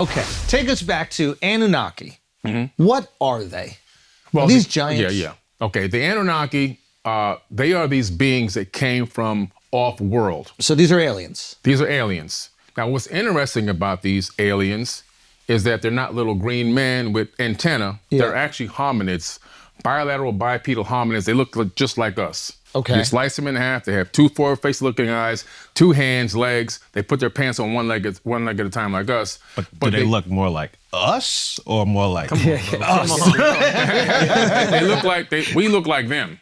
Okay, take us back to Anunnaki. What are they? Well, are these giants? Yeah. Okay, the Anunnaki, they are these beings that came from off-world. So these are aliens? These are aliens. Now, what's interesting about these aliens is that they're not little green men with antenna. Yeah. They're actually hominids, bilateral bipedal hominids. They look just like us. Okay. You slice them in half. They have two forward-facing-looking eyes, two hands, legs. They put their pants on one leg at a time, like us. But do they look more like us or more like us? They look like we look like them.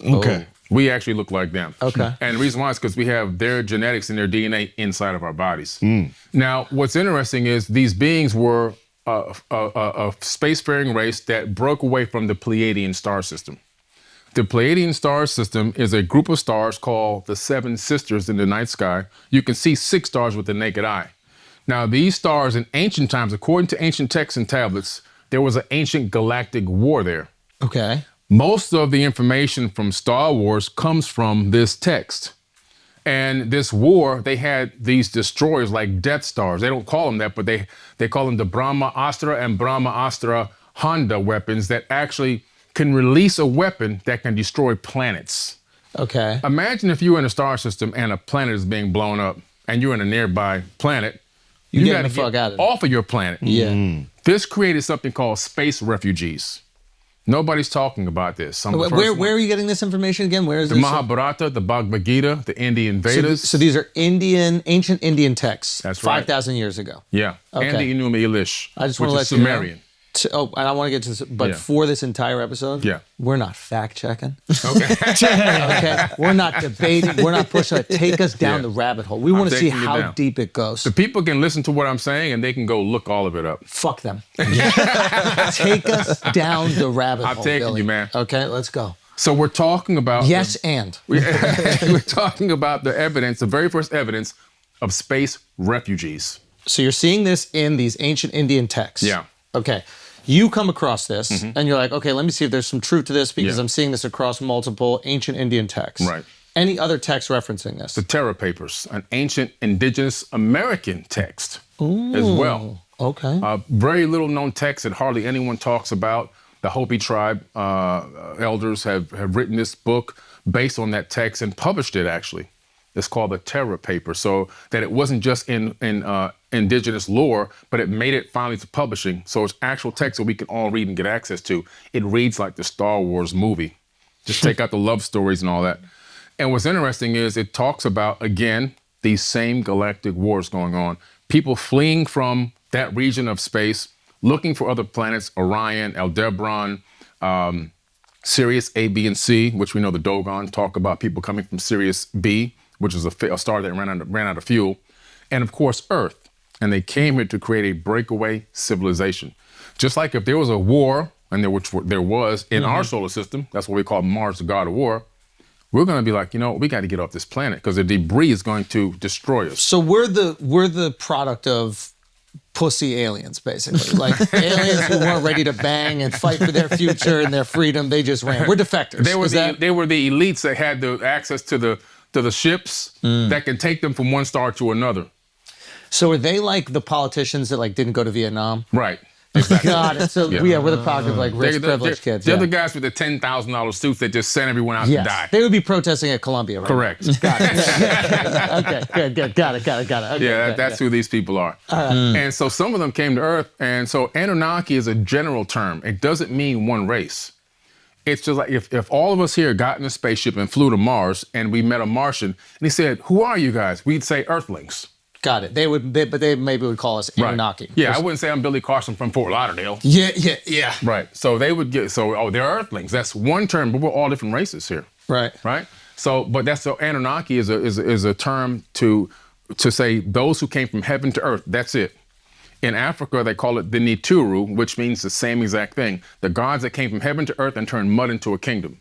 Okay. We actually look like them. Okay. And the reason why is because we have their genetics and their DNA inside of our bodies. Now, what's interesting is these beings were a spacefaring race that broke away from the Pleiadian star system. The Pleiadian star system is a group of stars called the Seven Sisters in the night sky. You can see 6 stars with the naked eye. Now, these stars in ancient times, according to ancient texts and tablets, there was an ancient galactic war there. Okay. Most of the information from Star Wars comes from this text. And this war, they had these destroyers like Death Stars. They don't call them that, but they call them the Brahma Astra and Brahma Astra Honda weapons that actually can release a weapon that can destroy planets. Okay. Imagine if you were in a star system and a planet is being blown up and you're in a nearby planet. You got getting to the fuck get out of off of your planet. Yeah. This created something called space refugees. Nobody's talking about this. Where are you getting this information again? Where is the this? Mahabharata, the Bhagavad Gita, the Indian Vedas. So these are ancient Indian texts. That's right. 5,000 years ago. Yeah. Okay. And the Enuma Elish, I just which want to is let you know. Sumerian. And I want to get to this, but Yeah. for this entire episode, Yeah. we're not fact checking. Okay. Okay, we're not debating. We're not pushing it. Take us down Yeah. the rabbit hole. We want to see taking you how down. deep it goes. The people can listen to what I'm saying and they can go look all of it up. Fuck them. Take us down the rabbit hole. I'm taking Billy. you, man. Okay, let's go. So we're talking about Yes, and we're talking about the evidence, the very first evidence of space refugees. so you're seeing this in these ancient Indian texts. Yeah. Okay. You come across this and you're like, okay, let me see if there's some truth to this because Yeah. I'm seeing this across multiple ancient Indian texts. Right. Any other text referencing this? The Terra Papers, an ancient indigenous American text as well. Okay. Very little known text that hardly anyone talks about. The Hopi tribe elders have written this book based on that text and published it, actually. It's called the Terra Paper, so that it wasn't just in indigenous lore, but it made it finally to publishing. So it's actual text that we can all read and get access to. It reads like the Star Wars movie. Just take out the love stories and all that. And what's interesting is it talks about, again, these same galactic wars going on. People fleeing from that region of space, looking for other planets, Orion, Aldebaran, Sirius A, B, and C, which we know the Dogon talk about people coming from Sirius B, which is a star that ran out of fuel, and of course Earth. And they came here to create a breakaway civilization. Just like if there was a war, and there was in our solar system, that's what we call Mars, the god of war, we're going to be like, we got to get off this planet because the debris is going to destroy us. So we're the product of pussy aliens, basically. Like aliens who weren't ready to bang and fight for their future and their freedom. They just ran. We're defectors. They were the elites that had the access to the ships that can take them from one star to another. So are they like the politicians that didn't go to Vietnam? Right. Exactly. Got it. So Yeah. we're the product of rich, privileged kids. They're Yeah. the guys with the $10,000 suits that just sent everyone out to die. They would be protesting at Columbia, right? Correct. Got it. Yeah. Okay, good. Got it. Okay, Yeah, good, that's who these people are. And so some of them came to Earth, and so Anunnaki is a general term. It doesn't mean one race. It's just like if all of us here got in a spaceship and flew to Mars and we met a Martian and he said, "Who are you guys?" We'd say Earthlings. Got it. But they maybe would call us Anunnaki. Right. Yeah, I wouldn't say I'm Billy Carson from Fort Lauderdale. Yeah. Right. So they would they're Earthlings. That's one term, but we're all different races here. Right. Right. So, but Anunnaki is a term to say those who came from heaven to earth. That's it. In Africa, they call it the Nituru, which means the same exact thing. The gods that came from heaven to earth and turned mud into a kingdom.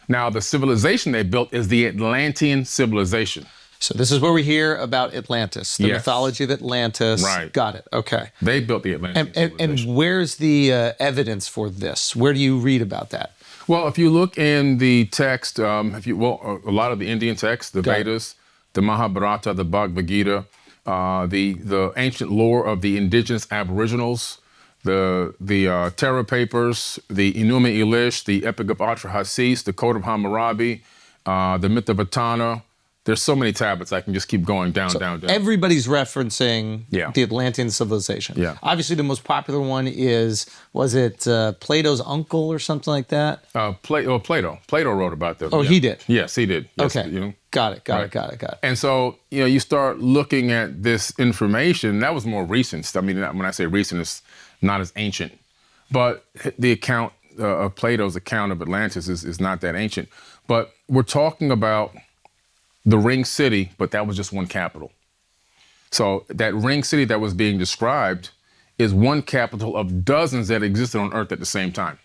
Now, the civilization they built is the Atlantean civilization. So this is where we hear about Atlantis, the mythology of Atlantis. Right. Got it. Okay. They built the Atlantean civilization. And where's the evidence for this? Where do you read about that? Well, if you look in the text, a lot of the Indian texts, the Got it. Vedas, the Mahabharata, the Bhagavad Gita, the ancient lore of the indigenous aboriginals, the Terra Papers, the Enuma Elish, the Epic of Atrahasis, the Code of Hammurabi, the Myth of Etana. There's so many tablets. I can just keep going down. Everybody's referencing the Atlantean civilization. Yeah. Obviously, the most popular one was it Plato's uncle or something like that? Plato. Plato wrote about that. Oh, he did? Yes, he did. Yes, Okay. Got it. And so, you start looking at this information. That was more recent. I mean, when I say recent, it's not as ancient. But the account of Plato's account of Atlantis is not that ancient. But we're talking about the ring city, but that was just one capital. So that ring city that was being described is one capital of dozens that existed on Earth at the same time.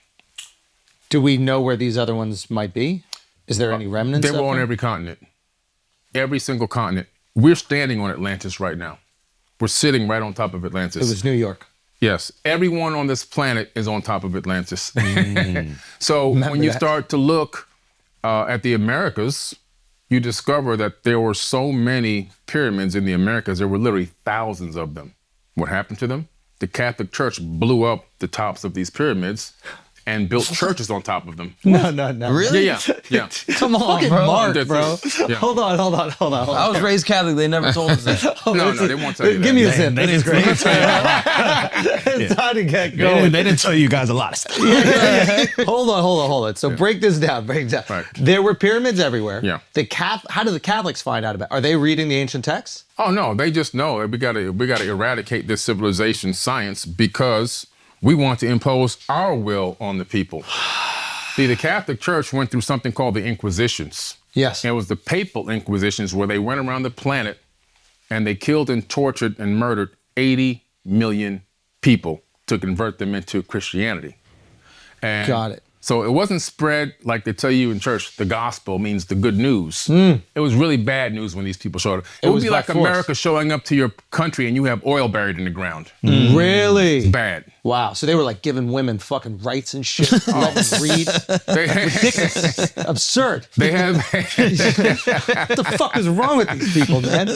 Do we know where these other ones might be? Is there any remnants? They were on every continent, every single continent. We're standing on Atlantis right now. We're sitting right on top of Atlantis. It was New York. Yes, everyone on this planet is on top of Atlantis. So when you start to look at the Americas, you discover that there were so many pyramids in the Americas. There were literally thousands of them. What happened to them? The Catholic Church blew up the tops of these pyramids and built churches on top of them. No. Really? Yeah. Come on, Mark, bro. Yeah. Hold on. I was raised Catholic. They never told us that. No, they won't tell you that. Give me a sip. They didn't tell you a lot. It's time to get going. They didn't tell you guys a lot of stuff. Hold on. So break this down. Right. There were pyramids everywhere. Yeah. How do the Catholics find out about it? Are they reading the ancient texts? Oh no, they just know we gotta eradicate this civilization science because we want to impose our will on the people. See, the Catholic Church went through something called the Inquisitions. Yes. And it was the papal Inquisitions where they went around the planet and they killed and tortured and murdered 80 million people to convert them into Christianity. And Got it. So it wasn't spread like they tell you in church, the gospel means the good news. It was really bad news when these people showed up. It would be like America showing up to your country and you have oil buried in the ground. Really? It's bad. Wow. So they were like giving women fucking rights and shit. Let them read. Ridiculous. Absurd. They have. What the fuck is wrong with these people, man?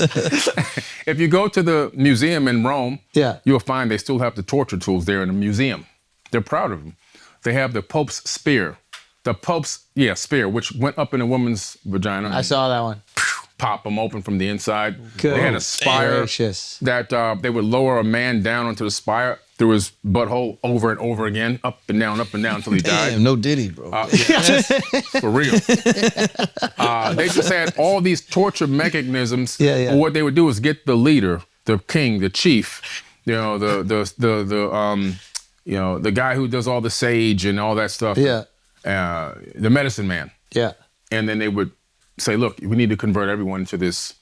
If you go to the museum in Rome, you'll find they still have the torture tools there in the museum. They're proud of them. They have the Pope's spear. The Pope's, spear, which went up in a woman's vagina. I saw that one. Pop them open from the inside. Good. They had a spire Gracious. that they would lower a man down onto the spire through his butthole over and over again, up and down until he died. Damn, no Diddy, bro. For real. They just had all these torture mechanisms. Yeah. What they would do is get the leader, the king, the chief, the guy who does all the sage and all that stuff. Yeah. The medicine man. Yeah. And then they would say, look, we need to convert everyone into this.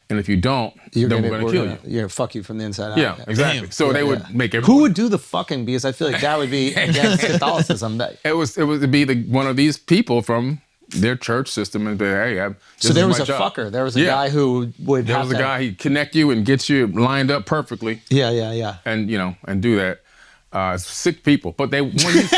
And if you don't, then we're going to kill you. You're going to fuck you from the inside out. Yeah, exactly. Damn. So they would make everyone. Who would do the fucking? Because I feel like that would be against Catholicism. It would be one of these people from their church system and be, hey, so there was a job. fucker. There was a guy who would. There was a guy, he'd connect you and get you lined up perfectly. Yeah. And, and do that. Sick people, but when you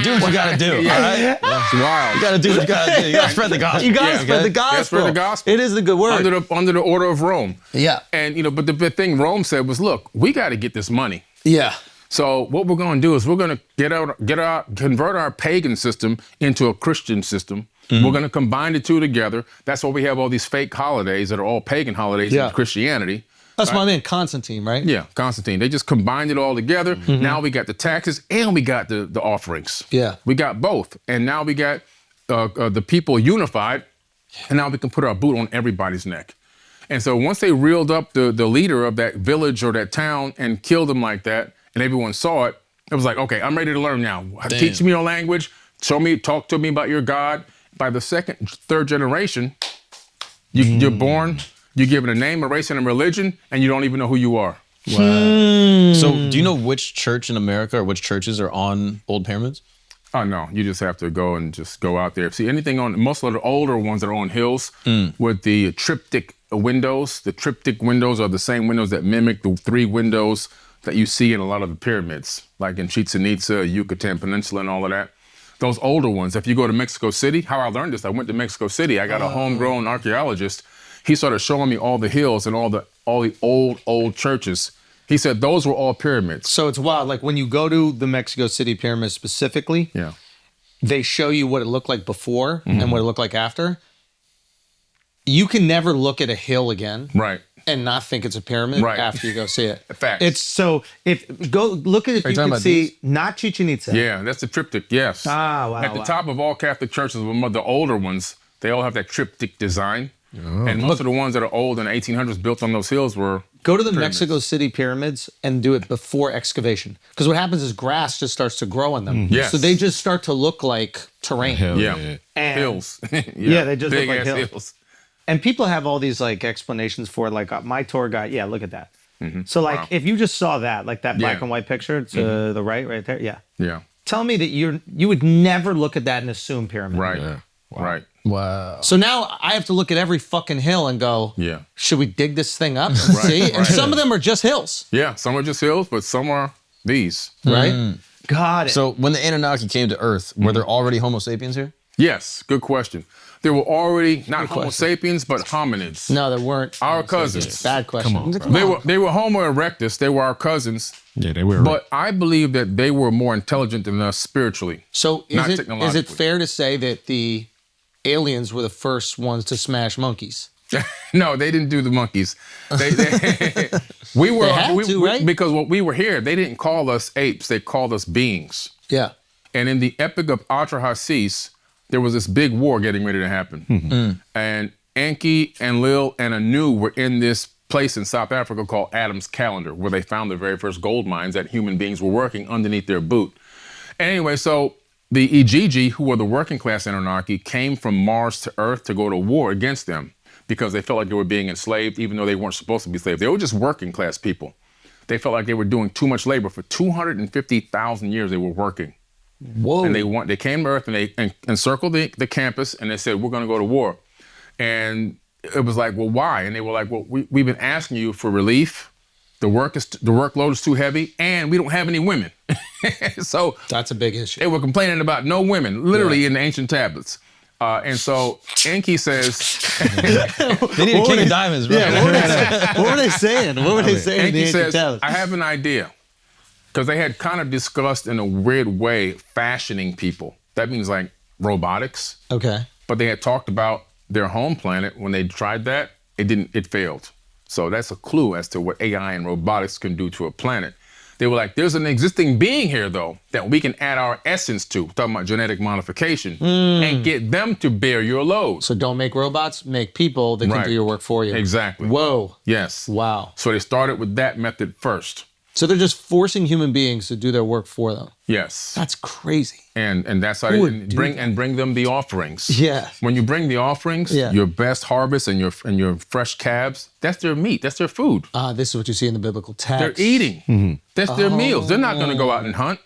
Do what you gotta do, all right? It's wild. You gotta do what you gotta do. You gotta spread the gospel. You gotta spread the gospel. Yeah, spread the gospel. It is the good word. Under the order of Rome. Yeah. And, but the big thing Rome said was, look, we got to get this money. Yeah. So what we're going to do is we're going to convert our pagan system into a Christian system. Mm-hmm. We're going to combine the two together. That's why we have all these fake holidays that are all pagan holidays in Christianity. That's my man Constantine, right? Yeah, Constantine. They just combined it all together. Mm-hmm. Now we got the taxes and we got the offerings. Yeah. We got both. And now we got the people unified. And now we can put our boot on everybody's neck. And so once they reeled up the leader of that village or that town and killed him like that, and everyone saw it, it was like, okay, I'm ready to learn now. Damn. Teach me your language. Talk to me about your God. By the second, third generation, you're born, you're given a name, a race, and a religion, and you don't even know who you are. Wow. So do you know which church in America or which churches are on old pyramids? Oh, no. You just have to go out there. See, anything on, most of the older ones that are on hills with the triptych windows. The triptych windows are the same windows that mimic the three windows that you see in a lot of the pyramids, like in Chichen Itza, Yucatan Peninsula, and all of that. Those older ones, if you go to Mexico City, how I learned this, I went to Mexico City. I got a homegrown archaeologist. he started showing me all the hills and all the old churches. He said those were all pyramids. So it's wild. Like when you go to the Mexico City pyramids specifically, Yeah. they show you what it looked like before and what it looked like after. You can never look at a hill again. Right. And not think it's a pyramid Right. after you go see it. Facts. It's so if go look at it, Are you you talking can about see these? not Chichen Itza. Yeah, that's the triptych, yes. Ah, wow, At the wow. top of all Catholic churches, the older ones, they all have that triptych design. And most of the ones that are old in the 1800s built on those hills were Go to the pyramids. Mexico City pyramids and do it before excavation. Because what happens is grass just starts to grow on them. Yes. So they just start to look like terrain. Hell Yeah. yeah. And, hills. Yeah, they just look big like ass hills. And people have all these like explanations for it. Like my tour guide, yeah, look at that. So like Wow. if you just saw that, like that black Yeah. and white picture to the right there, yeah. Yeah, Tell me that you would never look at that and assume pyramid. right. Yeah. Wow. Right. Wow. So now I have to look at every fucking hill and go, Yeah. should we dig this thing up and see? And right. some of them are just hills, Yeah, some are just hills, but some are these. right? Got it. So when the Anunnaki came to Earth, were there already Homo sapiens here? Yes, good question. There were already not Homo sapiens, but hominids. no, there weren't. Our cousins. Bad question. Come on, bro. They were Homo erectus. They were our cousins. Yeah, they were. But I believe that they were more intelligent than us spiritually. So Not is it technologically. fair to say that the aliens were the first ones to smash monkeys? No, they didn't do the monkeys. We were They had to, right? because when we were here, they didn't call us apes. They called us beings. Yeah. And in the Epic of Atrahasis, there was this big war getting ready to happen. And Enki and Lil and Anu were in this place in South Africa called Adam's Calendar, where they found the very first gold mines that human beings were working underneath their boot. Anyway, so the Ijiji, who were the working class Anunnaki, came from Mars to Earth to go to war against them because they felt like they were being enslaved, even though they weren't supposed to be slaves. They were just working class people. They felt like they were doing too much labor. For 250,000 years, they were working. Whoa. And they came to Earth and they encircled the campus and they said, we're going to go to war. And it was like, well, why? And they were like, well, we've been asking you for relief. The workload is too heavy and we don't have any women. So That's a big issue. they were complaining about no women, literally in the ancient tablets. And so Enki says, They need a king of diamonds, bro. What were they saying? What were they saying in the Enki ancient says, tablets? I have an idea. Because they had kind of discussed in a weird way fashioning people. That means like robotics. Okay. But they had talked about their home planet. When they tried that, it failed. So that's a clue as to what AI and robotics can do to a planet. They were like, there's an existing being here, though, that we can add our essence to, talking about genetic modification, and get them to bear your load. So don't make robots, make people that can Right. do your work for you. Exactly. Whoa. Yes. Wow. So they started with that method first. So they're just forcing human beings to do their work for them. Yes. That's crazy. And that's how Who they would do bring them the offerings. Yeah. When you bring the offerings, Yeah. your best harvest and your fresh calves, that's their meat, that's their food. This is what you see in the biblical text. They're eating. That's their meals. They're not going to go out and hunt.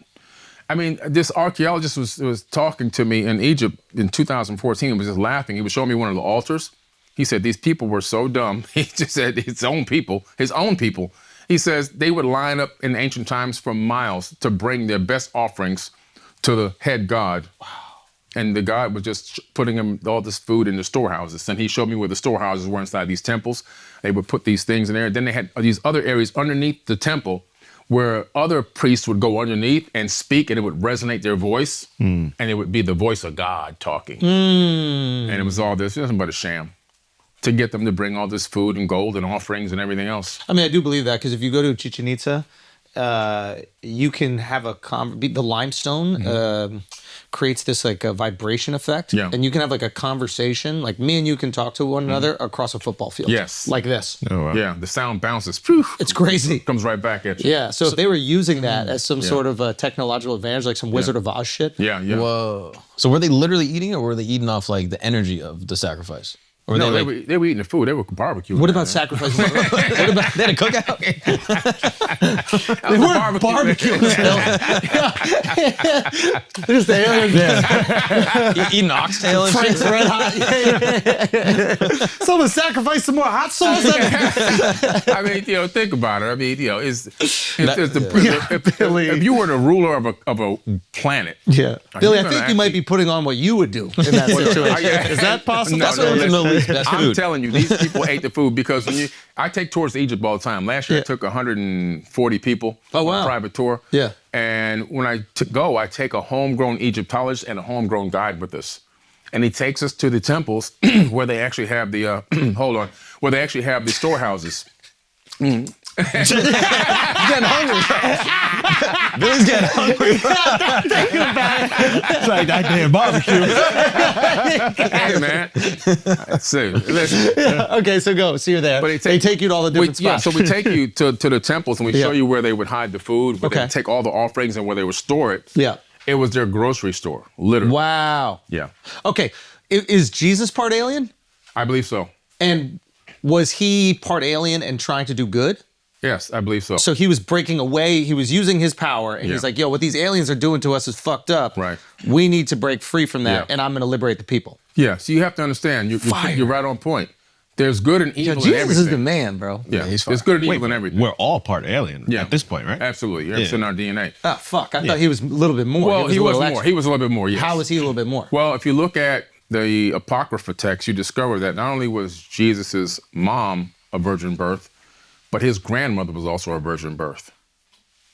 I mean, this archaeologist was talking to me in Egypt in 2014 and was just laughing. He was showing me one of the altars. He said these people were so dumb. He just said his own people. He says they would line up in ancient times for miles to bring their best offerings to the head god. Wow. And the god was just putting them all this food in the storehouses. And he showed me where the storehouses were inside these temples. They would put these things in there. Then they had these other areas underneath the temple where other priests would go underneath and speak, and it would resonate their voice. And it would be the voice of God talking. And it was all this, nothing but a sham, to get them to bring all this food and gold and offerings and everything else. I mean, I do believe that because if you go to Chichen Itza, you can have the limestone creates this like a vibration effect. Yeah. And you can have like a conversation, like me and you can talk to one another across a football field. Yes. Like this. Oh, wow. Yeah, the sound bounces. Phew, It's crazy. comes right back at you. Yeah. So if they were using that as some sort of a technological advantage, like some Wizard of Oz shit. Yeah, yeah. Whoa. So were they literally eating it, or were they eating off like the energy of the sacrifice? Or were No, they, they were eating the food. They were barbecuing. What that, about man. sacrificing? what about they had a cookout? They weren't barbecuing. Just the aliens. Eating oxtail and Frank's shit. Red Hot. Someone sacrifice some more hot sauce. I mean, think about it. I mean, if you were the ruler of a planet. Yeah. are Billy, you I gonna think you might be putting on what you would do in that situation. Is that possible? That's what the Middle East best I'm food. telling you, these people ate the food because I take tours to Egypt all the time. Last year I took 140 people on a private tour. Yeah. And when I go, I take a homegrown Egyptologist and a homegrown guide with us. And he takes us to the temples where they actually have the, where they actually have the storehouses. Getting hungry. Billy's getting hungry. It's like that damn barbecue. Hey, man. Listen. Okay, so go. So you're there. But they take you to all the different spots. So we take you to the temples and we show you where they would hide the food, where Okay. they take all the offerings and where they would store it. Yeah. It was their grocery store, literally. Wow. Yeah. Okay. Is Jesus part alien? I believe so. And was he part alien and trying to do good? Yes, I believe so. So he was breaking away. He was using his power, and he's like, "Yo, what these aliens are doing to us is fucked up. Right. We need to break free from that, Yeah. and I'm going to liberate the people." Yeah, so you have to understand, you're right on point. There's good and Yeah, evil in Jesus everything. is the man, bro. Yeah, he's there's fire. good and evil in everything. We're all part alien at this point, right? Absolutely. It's in our DNA. Ah, fuck. I thought he was a little bit more. Well, he a was little more. extra. He was a little bit more, yes. How was he a little bit more? Well, if you look at the Apocrypha text, you discover that not only was Jesus' mom a virgin birth, but his grandmother was also a virgin birth.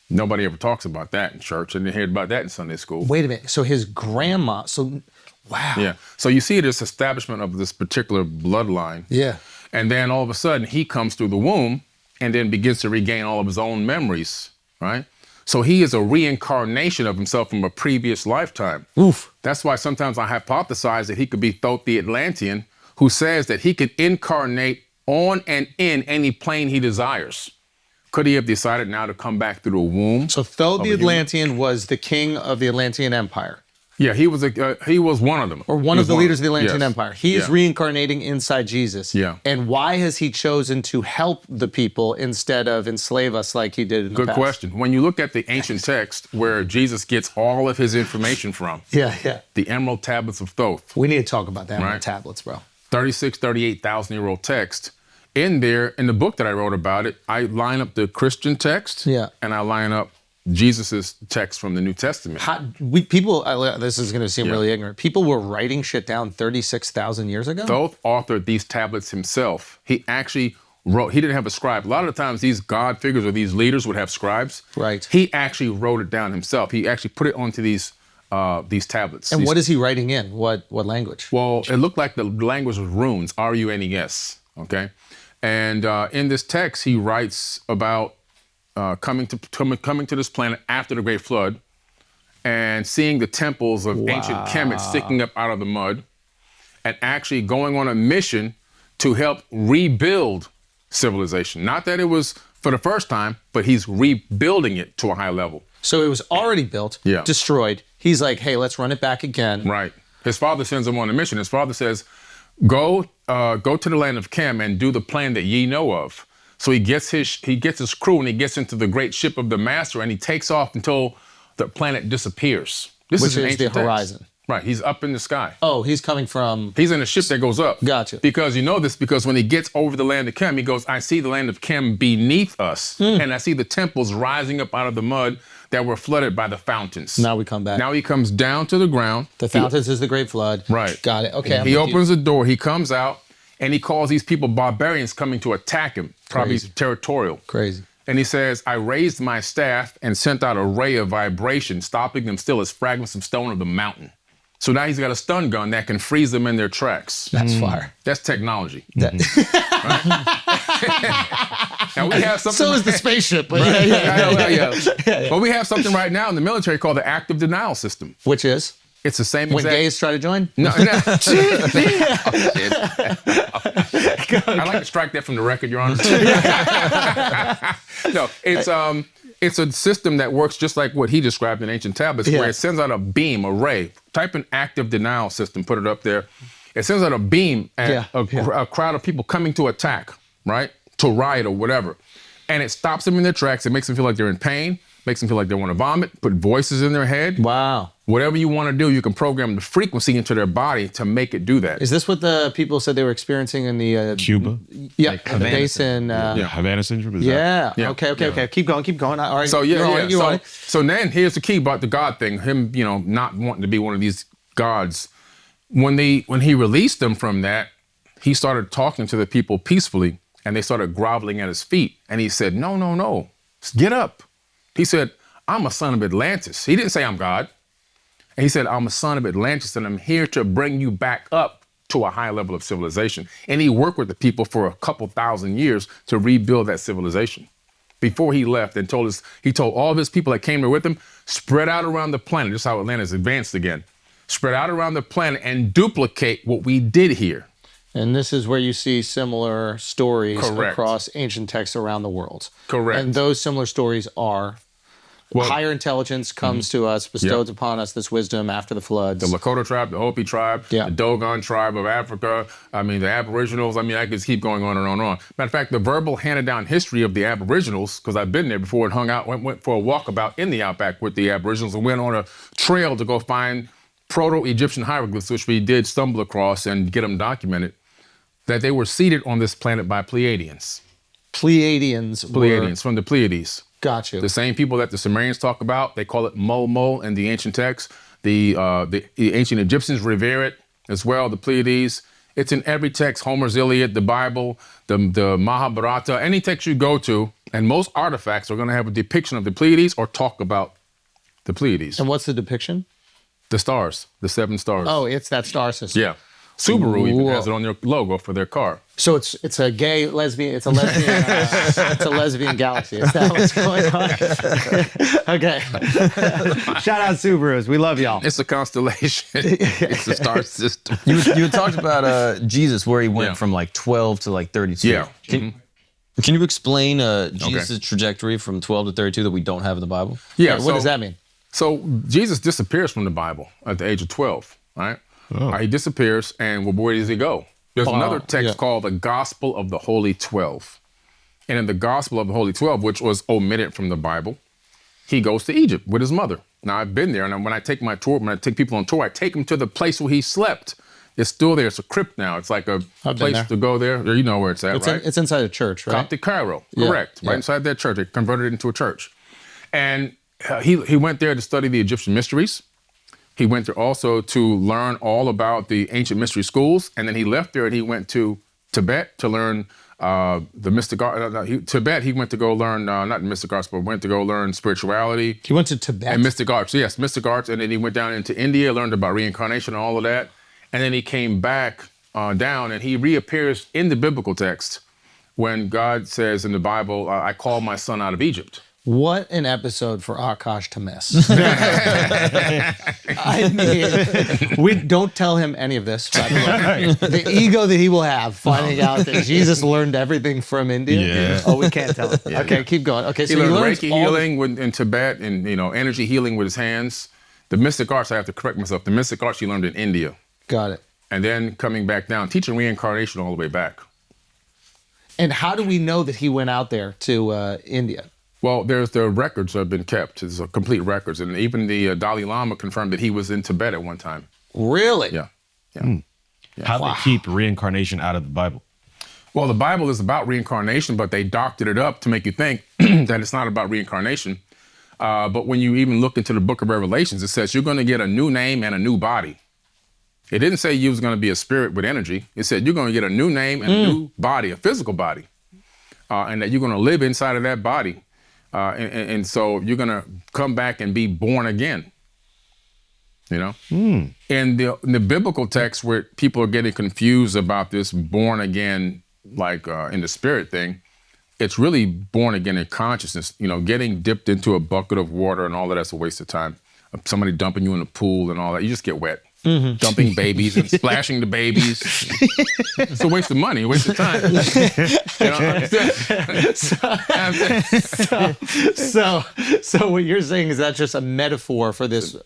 Nobody ever talks about that in church, and they hear about that in Sunday school. Wait a minute. So his grandma. So, wow. Yeah. So you see this establishment of this particular bloodline. Yeah. And then all of a sudden he comes through the womb and then begins to regain all of his own memories, right? So he is a reincarnation of himself from a previous lifetime. Oof. That's why sometimes I hypothesize that he could be Thoth the Atlantean, who says that he could incarnate on and in any plane he desires. Could he have decided now to come back through the womb? So Thoth of the a human? Atlantean was the king of the Atlantean Empire, Yeah, he was one of them. or one of the leaders of the Atlantean Yes. Empire. He is Yeah. reincarnating inside Jesus. Yeah. And why has he chosen to help the people instead of enslave us like he did in the Good past? question. When you look at the ancient text where Jesus gets all of his information from, Yeah. the Emerald Tablets of Thoth, We need to talk about that on the Right. tablets, bro. 38,000-year-old text. In there, in the book that I wrote about it, I line up the Christian text and I line up Jesus's text from the New Testament. This is going to seem Yeah. really ignorant. People were writing shit down 36,000 years ago? Thoth authored these tablets himself. He actually wrote, he didn't have a scribe. A lot of the times these God figures or these leaders would have scribes. Right. He actually wrote it down himself. He actually put it onto these tablets. And what is he writing in? What language? Well, it looked like the language was runes, R-U-N-E-S, okay? And in this text, he writes about coming to this planet after the Great Flood and seeing the temples of ancient Kemet sticking up out of the mud and actually going on a mission to help rebuild civilization. Not that it was for the first time, but he's rebuilding it to a high level. So it was already built, destroyed. He's like, hey, let's run it back again. Right. His father sends him on a mission. His father says, go to the land of Chem and do the plan that ye know of. So he gets his crew and he gets into the great ship of the master and he takes off until the planet disappears. This Which is an is ancient the text. horizon. Right. He's up in the sky. Oh, he's coming from... He's in a ship that goes up. Gotcha. Because you know this, because when he gets over the land of Chem, he goes, I see the land of Chem beneath us. And I see the temples rising up out of the mud that were flooded by the fountains. Now we come back. Now he comes down to the ground. The fountains is the Great Flood. Right. Got it. Okay. He opens the door, he comes out, and he calls these people barbarians coming to attack him, probably territorial. Crazy. And he says, I raised my staff and sent out a ray of vibration, stopping them still as fragments of stone of the mountain. So now he's got a stun gun that can freeze them in their tracks. That's fire. That's technology. That- Now we have something. So is the spaceship. But But we have something right now in the military called the active denial system. Which is? It's the same When exact. gays try to join? No. I'd like to strike that from the record, Your Honor. No, it's a system that works just like what he described in ancient tablets, where it sends out a beam, a ray. Type in active denial system, put it up there. It sends out a beam at a crowd of people coming to attack, right? To riot or whatever. and it stops them in their tracks. It makes them feel like they're in pain, makes them feel like they want to vomit, put voices in their head. Wow. Whatever you want to do, you can program the frequency into their body to make it do that. Is this what the people said they were experiencing in the Cuba? Yeah, the basin. Havana syndrome? Is Yeah. Yeah. Okay. Keep going. All right. So you're on it. So then here's the key about the God thing. Him, not wanting to be one of these gods. When he released them from that, he started talking to the people peacefully, and they started groveling at his feet. And he said, no, get up. He said, I'm a son of Atlantis. He didn't say I'm God. And he said, I'm a son of Atlantis, and I'm here to bring you back up to a high level of civilization. And he worked with the people for a couple thousand years to rebuild that civilization. Before he left and he told all of his people that came there with him, spread out around the planet. This is how Atlantis advanced again. Spread out around the planet and duplicate what we did here. And this is where you see similar stories Correct. across ancient texts around the world. Correct. And those similar stories are higher intelligence comes to us, bestows upon us this wisdom after the floods. The Lakota tribe, the Hopi tribe, the Dogon tribe of Africa, the Aboriginals. I could keep going on and on and on. Matter of fact, the verbal handed down history of the Aboriginals, because I've been there before and hung out, went for a walkabout in the outback with the Aboriginals and went on a trail to go find Proto-Egyptian hieroglyphs, which we did stumble across and get them documented, that they were seated on this planet by Pleiadians. Pleiadians From the Pleiades. Got you. The same people that the Sumerians talk about, they call it Mo in the ancient texts. The ancient Egyptians revere it as well, the Pleiades. It's in every text, Homer's Iliad, the Bible, the Mahabharata, any text you go to, and most artifacts are going to have a depiction of the Pleiades or talk about the Pleiades. And what's the depiction? The stars, the 7 stars. Oh, it's that star system. Yeah. Subaru even has it on their logo for their car. So it's a gay lesbian. It's a lesbian. It's a lesbian galaxy. Is that what's going on? Okay. Shout out Subarus. We love y'all. It's a constellation. It's a star system. You had talked about Jesus, where he went from like 12 to like 32. Yeah. Can you explain Jesus' trajectory from 12 to 32 that we don't have in the Bible? Yeah. What does that mean? So Jesus disappears from the Bible at the age of 12, right? He disappears, and where does he go? There's another text called the Gospel of the Holy 12. And in the Gospel of the Holy 12, which was omitted from the Bible, he goes to Egypt with his mother. Now, I've been there, and when I take people on tour, I take them to the place where he slept. It's still there. It's a crypt now. It's like a place to go there. You know where it's at, right? It's inside a church, right? Coptic Cairo, correct. Right inside that church. They converted it into a church. And he went there to study the Egyptian mysteries. He went there also to learn all about the ancient mystery schools, and then he left there and he went to Tibet to learn the mystic art. Tibet, he went to go learn, not mystic arts, but went to go learn spirituality. He went to Tibet? And mystic arts, yes, mystic arts. And then he went down into India, learned about reincarnation and all of that. And then he came back down and he reappears in the biblical text when God says in the Bible, I called my son out of Egypt. What an episode for Akaash to miss. I mean, we don't tell him any of this, by the way. The ego that he will have finding out that Jesus learned everything from India. Yeah. Oh, we can't tell him. Okay, keep going. Okay, so he learned learns Reiki healing in Tibet and, energy healing with his hands. The mystic arts, I have to correct myself, the mystic arts he learned in India. Got it. And then coming back down, teaching reincarnation all the way back. And how do we know that he went out there to India? Well, there's the records have been kept. There's complete records. And even the Dalai Lama confirmed that he was in Tibet at one time. Really? Yeah. How do they keep reincarnation out of the Bible? Well, the Bible is about reincarnation, but they doctored it up to make you think that it's not about reincarnation. But when you even look into the book of Revelations, it says you're going to get a new name and a new body. It didn't say you was going to be a spirit with energy. It said you're going to get a new name and a new body, a physical body, and that you're going to live inside of that body. And so you're going to come back and be born again, In the biblical text where people are getting confused about this born again, like in the spirit thing, it's really born again in consciousness. Getting dipped into a bucket of water and all of that's a waste of time. Somebody dumping you in a pool and all that, you just get wet. Dumping babies and splashing the babies. It's a waste of money, a waste of time. So what you're saying is that's just a metaphor for this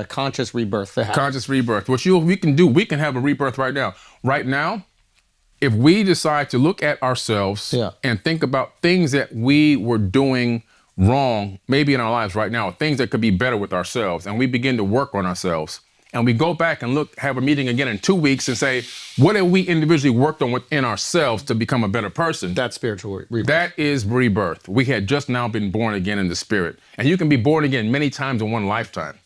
conscious rebirth to happen. Conscious rebirth. What we can do, we can have a rebirth right now. Right now, if we decide to look at ourselves and think about things that we were doing wrong, maybe in our lives right now, things that could be better with ourselves, and we begin to work on ourselves, and we go back and look, have a meeting again in 2 weeks and say, what have we individually worked on within ourselves to become a better person? That's spiritual rebirth. That is rebirth. We had just now been born again in the spirit. And you can be born again many times in one lifetime.